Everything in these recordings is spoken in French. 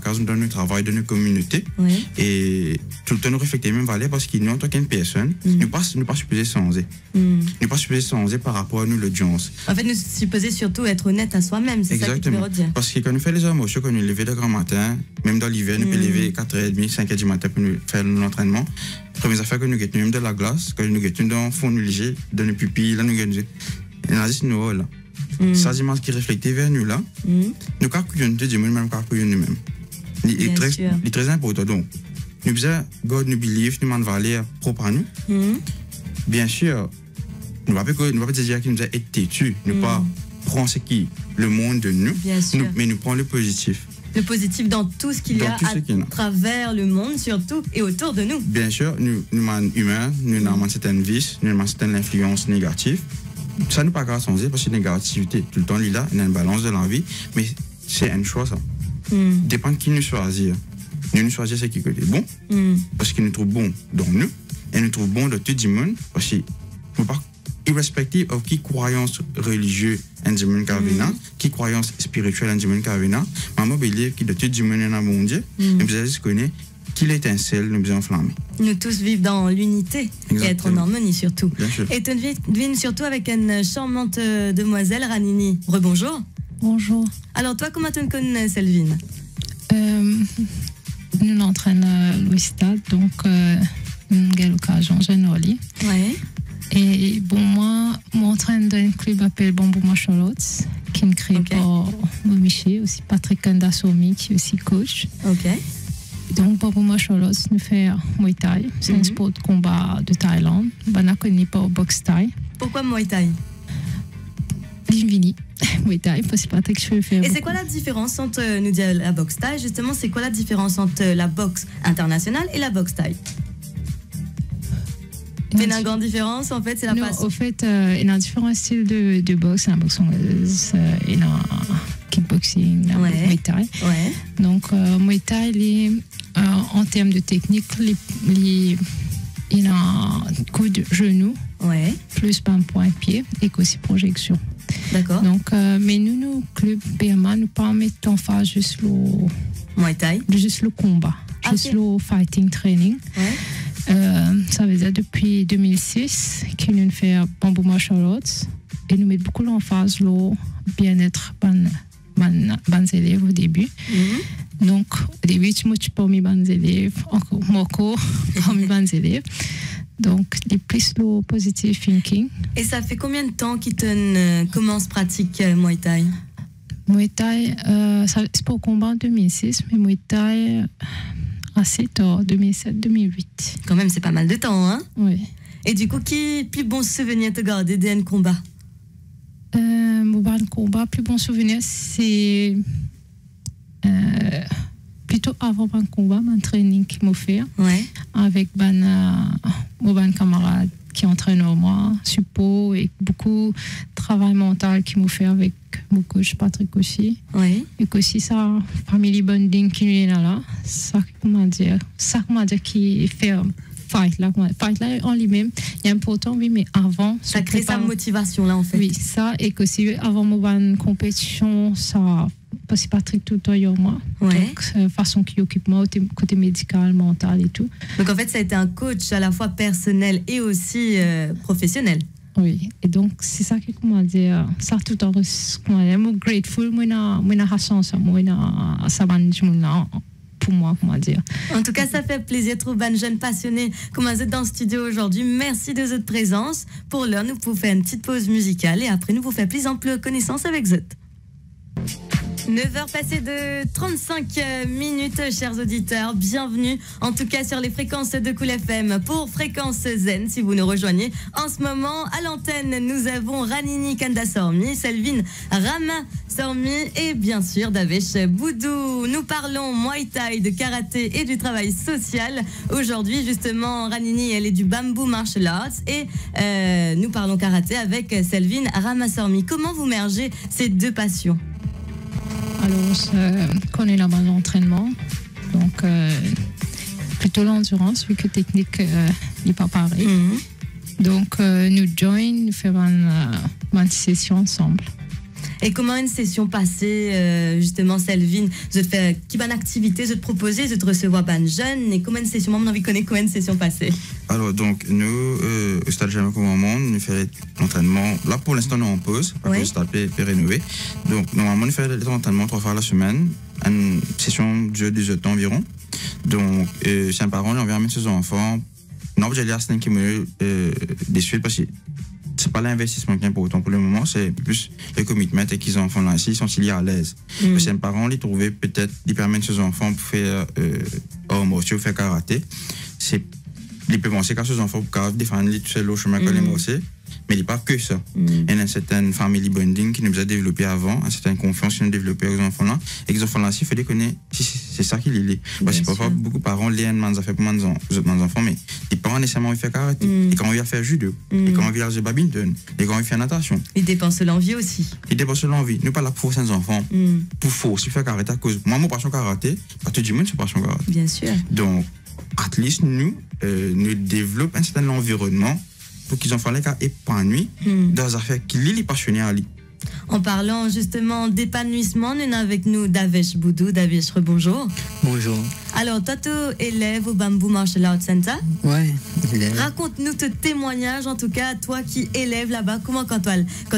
case dans notre travail, dans notre communauté. Oui. Et tout le temps, nous refléter même valeur parce qu'il nous, en tant qu'une personne, nous pas supposés changer. Nous pas supposés changer par rapport à nous, l'audience. En fait, nous supposons surtout être honnête à soi-même, c'est ça que tu veux redire. Parce que quand nous faisons les émotions, quand nous levons de grand matin, même dans l'hiver, nous pouvons lever 4h30, 5h du matin pour nous faire l'entraînement. Première affaire que nous gagnons même de la glace, quand nous gagnons dans le fond, nous léger, dans nos pupilles, là nous gagnons. Et là, c'est nous là. Ça, c'est qui reflète vers nous là. Nous calculons nous-mêmes, calculons nous-mêmes. C'est très important. Donc, nous faisons God nous believe, nous demandons valeur propre à nous. Bien sûr, nous ne pouvons pas dire qu'il nous a été têtu. Nous ne pas prendre ce qui le monde de nous, mais nous prenons le positif. Le positif dans tout ce qu'il y a à travers le monde, surtout, et autour de nous. Bien sûr, nous sommes humains, nous avons certaines vices, nous avons certaines influences négatives. Ça ne peut pas changer parce que la négativité, tout le temps, il y a une balance de la vie, mais c'est un choix, ça. Dépend de qui nous choisit. Nous choisissons ce qui est bon, parce qu'il nous trouve bon dans nous, et nous trouve bon dans tout le monde, parce que nous pas irrespective de qui croyance religieuse en Dieu Carvina, qui croyance spirituelle en Dieu Carvina, maman believe que de tout le monde est un bon Dieu, nous devons connaître qu'il étincelle, nous devons enflammer. Nous tous vivre dans l'unité et être en harmonie surtout. Et tu devines surtout avec une charmante demoiselle, Ranini. Rebonjour. Bonjour. Alors toi, comment tu connais Selvine? Nous entraînons Louis Stade, donc nous avons l'occasion de jouer. Ouais. Et bon, moi, m'entraîne dans un club appelé Bambou Charlotte, qui est créé par Michel, aussi Patrick Kandasomi, qui est aussi coach. Ok. Donc, Bambou Charlotte nous fait Muay Thai. C'est un sport de combat de Thaïlande. On a connu par Boxe Thai. Pourquoi Muay Thai? L'invini. Muay Thai, parce que Patrick, je fais. Et c'est quoi la différence entre, nous dit la boxe Thai, justement, c'est quoi la différence entre la boxe internationale et la boxe Thai? Il y a une grande différence, en fait, c'est la passion. En fait, il y a différents styles de boxe. Il y a la boxe anglaise, il y a kickboxing, il y a Muay Thai. Ouais. Donc, Muay Thai, en termes de technique, il y a un coup de genou, plus un point de pied et aussi projection. D'accord. Donc, mais nous, club PMA, nous pas mettre en face juste le Muay Thai, juste le combat, juste le fighting training. Ouais. Ça veut dire depuis 2006 qu'ils nous fait Bambou Charlotte et nous mettons beaucoup l'emphase le bien-être ban élèves au début. Donc au début tu m'as pas mis ban élèves encore pas mis ban élèves. Donc les plus le positive thinking. Et ça fait combien de temps qu'ils commencent pratique Muay Thai? Muay Thai c'est pour combat en 2006 mais Muay Thai assez tard, 2007-2008. Quand même, c'est pas mal de temps, hein? Oui. Et du coup, qui plus bon souvenir te garder d'un combat? Mon combat, plus bon souvenir, c'est plutôt avant mon combat, mon training qui m'a fait avec mon camarade qui entraîne moi, support et beaucoup de travail mental qui m'a fait avec mon coach Patrick aussi. Et aussi ça, family bonding qui est là. Ça, comment dire, qui fait fight là en lui-même, il est important, oui, mais avant. Ça crée sa motivation là en fait. Oui, ça, et qu'aussi avant mon compétition, ça. Parce que Patrick tout le temps avec moi. Donc, façon qui occupe moi, côté médical, mental et tout. Donc, en fait, ça a été un coach à la fois personnel et aussi professionnel. Oui, et donc, c'est ça que, comment dire, ça tout en comment dire, moi, grateful, moi, la chance, moi, ça va pour moi, comment dire. En tout cas, ça fait plaisir de trouver un jeune passionné comme vous êtes dans le studio aujourd'hui. Merci de votre présence. Pour l'heure, nous pouvons faire une petite pause musicale et après, nous vous faire plus ample connaissance avec Zot. 9h passées de 35 minutes, chers auditeurs. Bienvenue, en tout cas, sur les fréquences de Cool FM pour Fréquence Zen. Si vous nous rejoignez en ce moment, à l'antenne, nous avons Ranini Kandasormi, Selvine Ramasormi et bien sûr Davesh Boudou. Nous parlons Muay Thai, de karaté et du travail social. Aujourd'hui, justement, Ranini, elle est du Bamboo Martial Arts et nous parlons karaté avec Selvine Ramasormi. Comment vous mergez ces deux passions? Alors, on connaît la base d'entraînement, donc plutôt l'endurance, vu que technique n'est pas pareil. Donc, nous faisons une session ensemble. Et comment une session passée, justement, Selvin, je te fais qui bonne activité, je te proposer, je te recevoir ban jeune, et comment une session, moi, on a envie de connaître comment une session passée. Alors, donc, nous, au stade Jamais comme monde, nous faisons l'entraînement. Là, pour l'instant, nous en pause, parce que le stade est rénové. Donc, normalement, nous faisons l'entraînement 3 fois la semaine, une session de 2 heures environ. Donc, c'est un parent, on vient mettre ses enfants. Non, j'ai l'air qui me déçu parce que c'est pas l'investissement qui est important pour le moment, c'est plus le commitment et qu'ils enfants là, ils sont si à l'aise. C'est un parent, ils trouvaient peut-être, ils permettent ses enfants pour faire morceau, faire karaté. C'est, ils peuvent penser qu'à ses enfants pour défendre tout seul au chemin que les morceaux. Mais il n'y a pas que ça. Il y a une certaine family bonding qui nous a développé avant, une certaine confiance qui nous a développé aux enfants-là. Et les enfants-là, il faut les connaître. C'est ça qui les lie. Parce que parfois, beaucoup de parents lient un affaires pour mes enfants, mais les parents nécessairement ils font karaté. Et quand on vient faire judo, et quand on vient faire badminton, et quand on fait natation. Ils dépensent l'envie aussi. Ils dépensent l'envie. Nous pas là pour forcer nos enfants. Pour forcer faire karaté à cause. Moi, mon passion karaté, pas tout le monde c'est passion karaté. Bien sûr. Donc, at least nous développons un certain environnement pour qu'ils enfants les cas épanouis dans des affaires qui les passionnent à lui. En parlant justement d'épanouissement, nous avons avec nous Davesh Boudou. Davesh, rebonjour. Bonjour. Alors, toi, tu es élève au Bamboo Martial Arts Center. Ouais, élève. Raconte-nous tes témoignages, en tout cas, toi qui élève là-bas. Comment, quand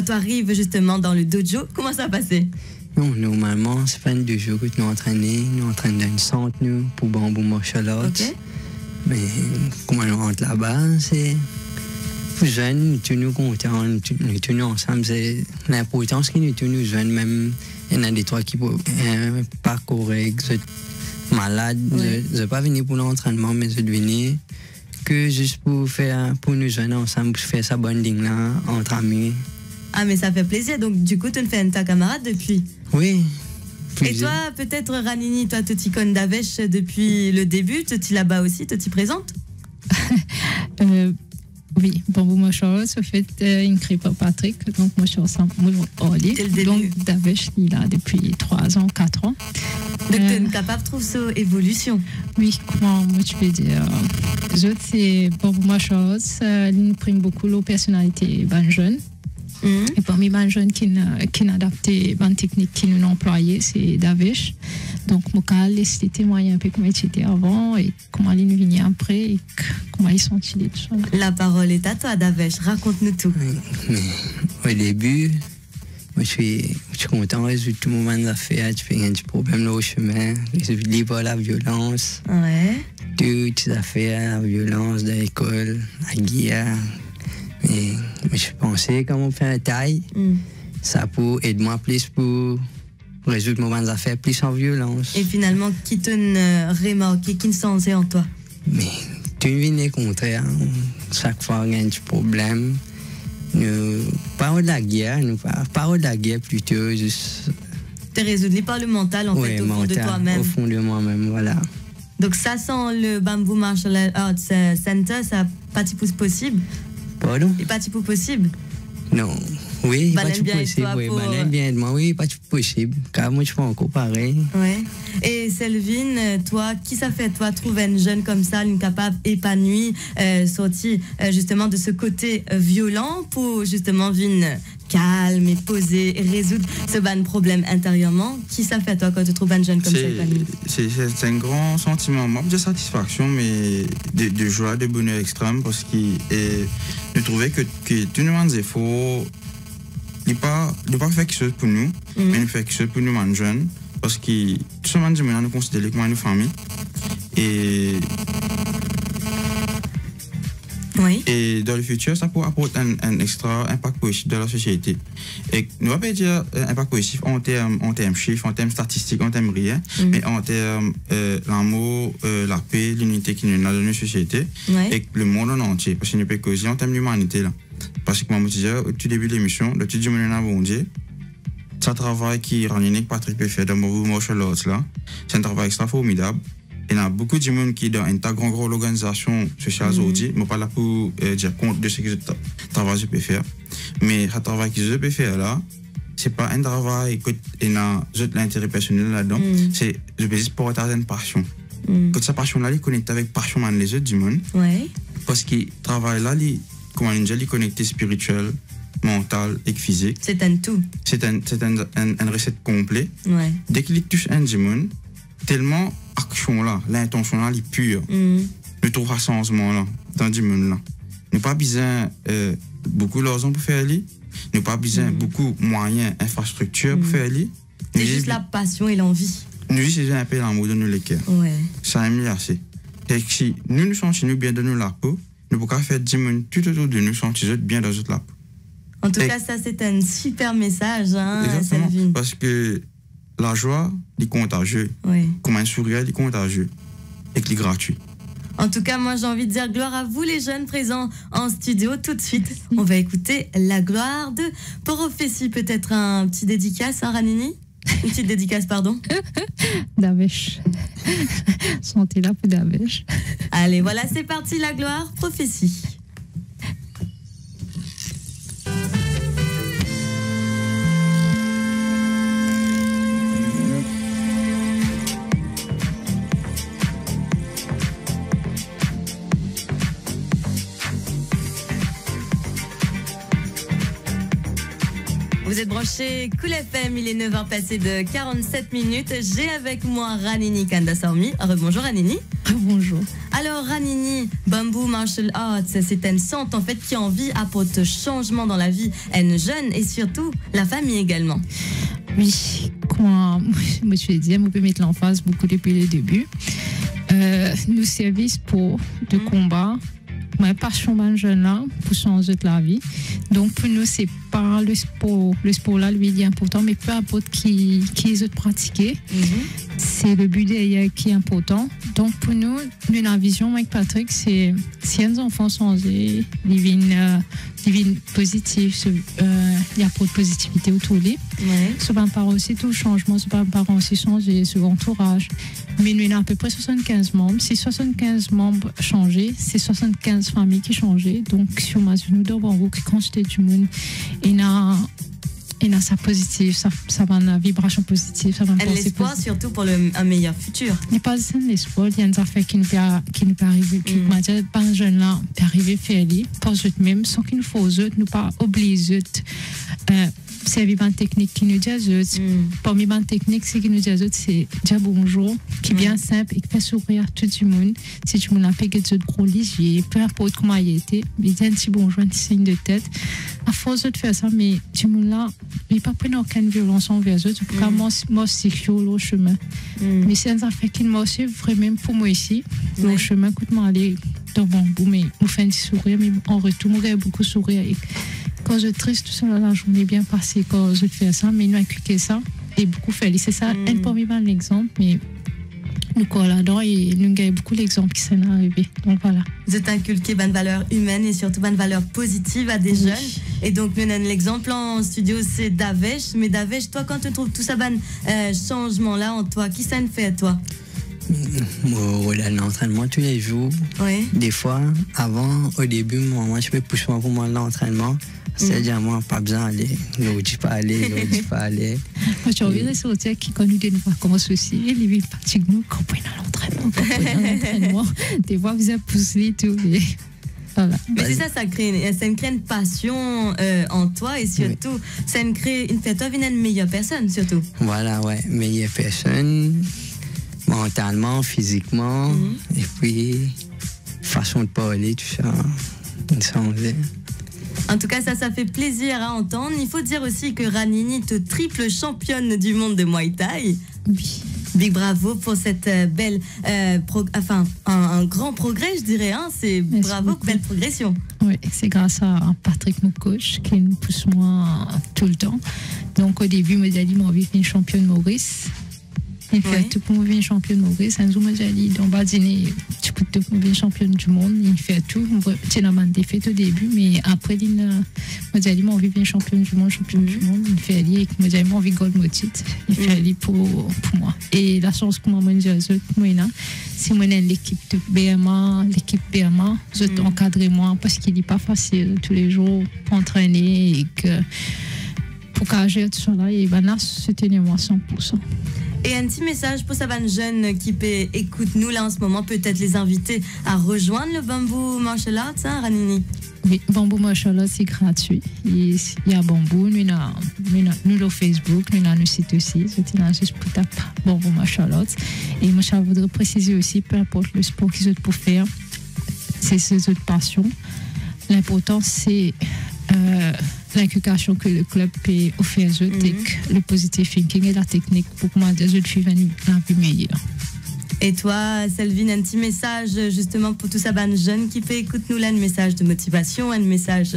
tu arrives justement dans le dojo, comment ça a passé? Non, normalement, c'est pas une dojo que nous entraînons. Nous entraînons dans une centre, nous, pour Bamboo Martial Arts. Okay. Mais comment on rentre là-bas, c'est... Nous jeunes, nous nous contents, nous tenons ensemble, c'est l'importance que nous tenons jeunes, même il y en a des trois qui ne pas corrects, malades, je ne pas venir pour l'entraînement, mais je venir que juste pour nous jeunes ensemble, pour faire sa bonding là, entre amis. Ah, mais ça fait plaisir, donc du coup, tu ne fais ta camarade depuis? Oui. Et toi, peut-être Ranini, toi, tu t'y connais Davesh depuis le début, tu es là-bas aussi, tu t'y présentes? Oui, Bamboo Martial Arts, au fait, une crée par Patrick, donc moi je suis ensemble, donc Davesh, il est là depuis 3 ans, 4 ans. Donc tu es capable de trouver cette évolution? Oui, comment moi tu peux dire? Les autres, c'est Bamboo Martial Arts, il nous prime beaucoup la personnalité ben jeune. Et parmi les jeunes qui ont adapté les techniques qui nous ont employées, c'est Davesh. Donc, je vais laisser témoigner un peu comment il était avant et comment il est venu après et comment il sont les choses. La parole est à toi, Davesh. Raconte-nous tout. Oui, mais au début, moi, je suis content de résoudre tout le moment des affaires. Tu fais un petit problème là au chemin, résoudre libre la violence. Ouais. Toutes les affaires, la violence de l'école, la guerre. Mais je pensais comment faire la taille, ça pour aider moi plus pour résoudre mes affaires plus en violence. Et finalement, qui te remarqué, qui ne sensait en toi? Mais tu viens contraire. Chaque fois qu'il y a un petit problème, nous parlons de la guerre, parlons de la guerre plutôt. Juste... Tu es résolu par le mental en fait, au fond de toi-même. Au fond de moi-même, voilà. Donc ça, sans le Bamboo Martial Arts Center, ça n'a pas de possible? Pardon? Et pas de possible? Non. Oui, pas de possible. Oui, bien de moi, oui, pas de possible. Car moi, je fais encore pareil. Ouais. Et Selvin, toi, qui ça fait, toi, trouver une jeune comme ça, une capable épanouie, sortie justement de ce côté violent pour justement venir calme et posé et résoudre ce ban problème intérieurement? Qui ça fait, toi, quand tu trouves une jeune comme ça épanouie? C'est un grand sentiment, moi, de satisfaction, mais de joie, de bonheur extrême, parce que je trouvais que tout le monde faut ne pas faire quelque chose pour nous, mais nous faire quelque chose pour nous, les jeunes, parce que tout ce monde nous considère comme une famille. Et dans le futur, ça pourra apporter un extra impact positif dans la société. Et nous ne va pas dire impact positif en termes chiffres, en termes statistiques, en termes rien, mais en termes l'amour, la paix, l'unité qui nous a dans notre société et le monde en entier. Parce que nous peut causer en termes d'humanité là. Parce que comme je disais au tout début de l'émission, le tout du monde a bon Dieu. C'est un travail qui Ranini Patrick peut faire dans Bamboo Martial Arts là. C'est un travail extra formidable. Il y a beaucoup de monde qui est dans une grande organisation sociale aujourd'hui. Je ne suis pas là pour dire compte de ce que je travaille je peux faire. Mais le travail que je peux faire là, ce n'est pas un travail qui a l'intérêt personnel là-dedans. C'est je peux juste porter une passion. Quand cette passion-là, elle est connectée avec passion les autres du monde. Ouais. Parce que le travail là, comment on dit, il est connecté spirituel, mental et physique. C'est un tout. C'est une recette complète. Ouais. Dès qu'il touche un dimanche, tellement action là, l'intention là, elle est pure. Nous trouvons changement là, dans le dimanche là. Nous pas besoin beaucoup d'argent pour faire aller. Nous pas besoin beaucoup de moyens, infrastructures pour faire aller. C'est juste la passion et l'envie. Nous juste un peu l'amour de nous les cœurs. Ouais. Ça aime assez. Et si nous nous sentons bien dans nous la peau, nous pouvons faire dimanche tout autour de nous sentir bien dans notre la peau. En tout cas, ça c'est un super message, hein, exactement, Selvin. parce que la joie, elle est contagieuse. Oui. Comme un sourire, elle est contagieuse. Et qu'il est gratuit. En tout cas, moi j'ai envie de dire gloire à vous les jeunes présents en studio. Tout de suite, on va écouter la gloire de Prophétie. Peut-être un petit dédicace, hein, Ranini? Une petite dédicace, pardon. Davesh. Sentez là pour Davesh. Allez, voilà, c'est parti, la gloire, Prophétie. Vous êtes branchés Cool FM, il est 9h passé de 47 minutes. J'ai avec moi Ranini Kandasormi. Bonjour Ranini. Bonjour. Alors Ranini, Bamboo Martial Arts, c'est un centre en fait qui envie apporte changement dans la vie, un jeune et surtout la famille également. Oui, comme moi je l'ai dit, on peut mettre l'emphase beaucoup depuis le début. Nous services pour de combat. Ma passion d'un jeune là pour changer de la vie. Donc pour nous c'est pas le sport là lui il est important, mais peu importe qui les autres pratiquer, c'est le but derrière qui est important. Donc pour nous la vision avec Patrick c'est si un enfant changé, divine positif, il y a pas de positivité autour de lui. Ce n'est pas aussi tout le changement, ce n'est pas aussi changer ce entourage. Mais nous avons à peu près 75 membres. Si 75 membres changés, c'est 75 familles qui changent. Donc, si on a nous devons qui constituent du monde, il y a ça positif, ça va une vibration positive. Ça va l'espoir surtout pour un meilleur futur. Il n'y a pas de l'espoir, il y a des affaires qui nous peuvent arriver. Puis, moi, je pas un jeune là, peut arriver faire les, pas eux même, sans qu'il nous faut eux, nous pas obliger eux. C'est une technique qui nous dit à eux. Parmi les techniques, c'est qui nous dit à eux, c'est dire bonjour, qui est bien simple et qui fait sourire tout le monde. Si tout le monde a fait quelque chose de gros léger, peu importe comment il a été, il dit un petit bonjour, un petit signe de tête. À force de faire ça, mais tout le monde là, il n'a pas pris aucune violence envers eux. C'est pourquoi moi, c'est chaud le chemin. Mais c'est un affaire qui m'a aussi vraiment pour moi ici. Le chemin, écoute-moi, aller dans Bambou, mais on fait un petit sourire, mais en retour, moi, j'ai beaucoup sourire. Et quand je triste, tout ça, la journée bien passée, quand je fais ça, mais nous inculquer ça, et beaucoup fait. C'est ça, un parmi l'exemple, mais nous quoi là-dedans, et nous avons beaucoup d'exemples qui sont arrivés. Donc voilà. Vous êtes inculqué une valeur humaine et surtout une valeur positive à des jeunes. Et donc, nous avons l'exemple en studio, c'est Davesh. Mais Davesh, toi, quand tu trouves tout ça, changement-là en toi, qui ça ne fait à toi? L'entraînement tous les jours. Oui. Des fois, au début, moi je peux pousser pour moi l'entraînement. C'est-à-dire, moi, pas besoin d'aller. L'autre dit pas aller, l'autre dit pas aller. Moi, j'ai envie de sortir qui connaît des nouveaux vacances aussi. Et les villes fatigue nous quand on est à l'entraînement. Des fois, vous avez poussé et tout. Mais voilà. Mais c'est ça, ça crée une passion en toi et surtout, ça fait toi une meilleure personne, surtout. Voilà, ouais, meilleure personne. Mentalement, physiquement, et puis façon de parler, tout ça, En tout cas, ça fait plaisir à entendre. Il faut dire aussi que Ranini est triple championne du monde de Muay Thai. Oui. Big bravo pour cette belle, un grand progrès, je dirais. Hein. C'est bravo, belle progression. Oui, c'est grâce à Patrick, mon coach, qui nous pousse moi tout le temps. Donc au début, moi, j'ai dit, moi, j'ai une championne Maurice. Il fait tout pour devenir championne Maurice. Un jour, moi, j'ai dit, on va dîner, tu peux tout pour devenir championne du monde. Il fait tout. C'est la main défaite au début, mais après, moi, j'ai dit, moi, on veut devenir championne du monde. Il fait aller, et moi, j'ai dit, moi, on veut gold motif. Il fait aller pour moi. Et la chance que moi, c'est moi, l'équipe de BMA, je encadrer moi, parce qu'il n'est pas facile tous les jours pour entraîner et que pour cager tout ça là, et ben là, soutenir moi 100%. Et un petit message pour ces jeunes qui écoutent nous là en ce moment, peut-être les inviter à rejoindre le Bamboo Martial Arts, hein, Ranini? Oui, Bambou Machalot, c'est gratuit. Il y a Bambou, nous avons Facebook, nous avons le site aussi. C'est juste pour taper Bambou Machalot. Et moi, je voudrais préciser aussi, peu importe le sport qu'ils ont pour faire, c'est ses autres passions. L'important, c'est l'inculcation que le club peut offrir aux autres, le positive thinking et la technique pour que les autres vivent la vie meilleure. Et toi, Selvin, un petit message justement pour tous ces jeunes qui peut écouter nous là, un message de motivation, un message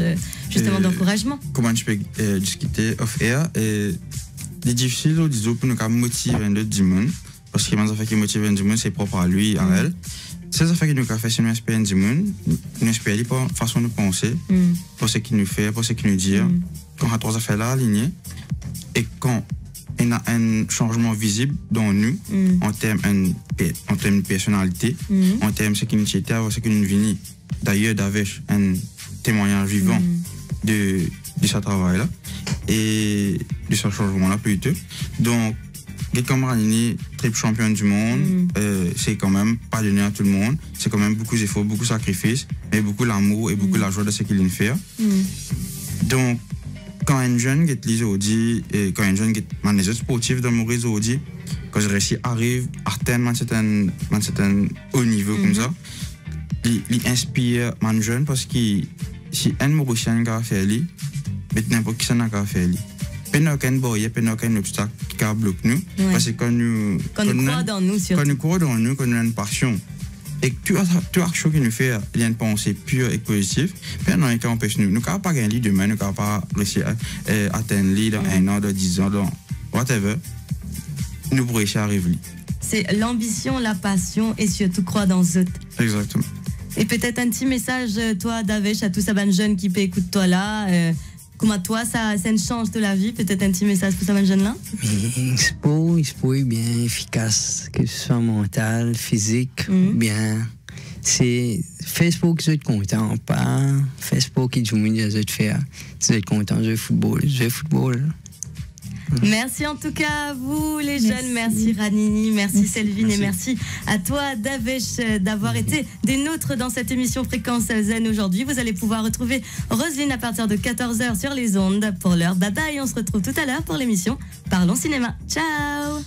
justement d'encouragement. Comment je peux discuter off-air? C'est difficile pour nous motiver d'autres monde parce que les affaires qui motivent du monde, c'est propre à lui, à elle. Ces affaires qui nous fait, c'est nous espérons du monde, nous espérons pas façon de penser, pour ce qu'il nous fait, pour ce qu'il nous dit. Quand on a trois affaires là alignées et quand il y a un changement visible dans nous en termes de personnalité, en termes de ce qui nous était, ce qui nous vient d'ailleurs avec un témoignage vivant de ce travail-là et de ce changement-là plutôt. Donc, les camarades triple champion du monde, c'est quand même pas donné à tout le monde, c'est quand même beaucoup d'efforts, beaucoup de sacrifices, mais beaucoup d'amour et beaucoup de la joie de ce qu'il vient faire. Donc, quand un jeune qui est aujourd'hui, et quand un jeune qui est manager sportif dans mon réseau aujourd'hui, quand je réussis arrive à atteindre un certain haut niveau comme ça, il inspire mon jeune parce que si un Mauricien qui a fait lui, mais n'importe qui s'en a fait lui. Pas aucun barrière, pas aucun obstacle qui a bloqué nous, parce que quand nous croyons dans nous, surtout. Quand nous croyons dans nous, quand nous avons une passion. Et que tout action qui nous fait, il y a une pensée pure et positive, mais non, il empêche nous. Nous ne pouvons pas gagner demain, nous ne pouvons pas réussir à atteindre l'île dans 1 an, dans 10 ans, dans whatever. Nous pourrons réussir à arriver. C'est l'ambition, la passion et surtout croire dans eux. Exactement. Et peut-être un petit message, toi, Davesh, à tous ces jeunes qui peut écouter toi là. Comment toi, ça une chance de la vie? Peut-être un petit message pour ces jeunes là? Le sport est bien efficace, que ce soit mental, physique, bien. C'est Facebook qui est content, pas Facebook qui joue mieux de faire. C'est content de jouer football. Merci en tout cas à vous les jeunes, merci Ranini, merci Selvin et merci à toi Davesh d'avoir été des nôtres dans cette émission Fréquence Zen aujourd'hui. Vous allez pouvoir retrouver Roselyne à partir de 14h sur les ondes. Pour l'heure, bye bye, on se retrouve tout à l'heure pour l'émission Parlons Cinéma. Ciao.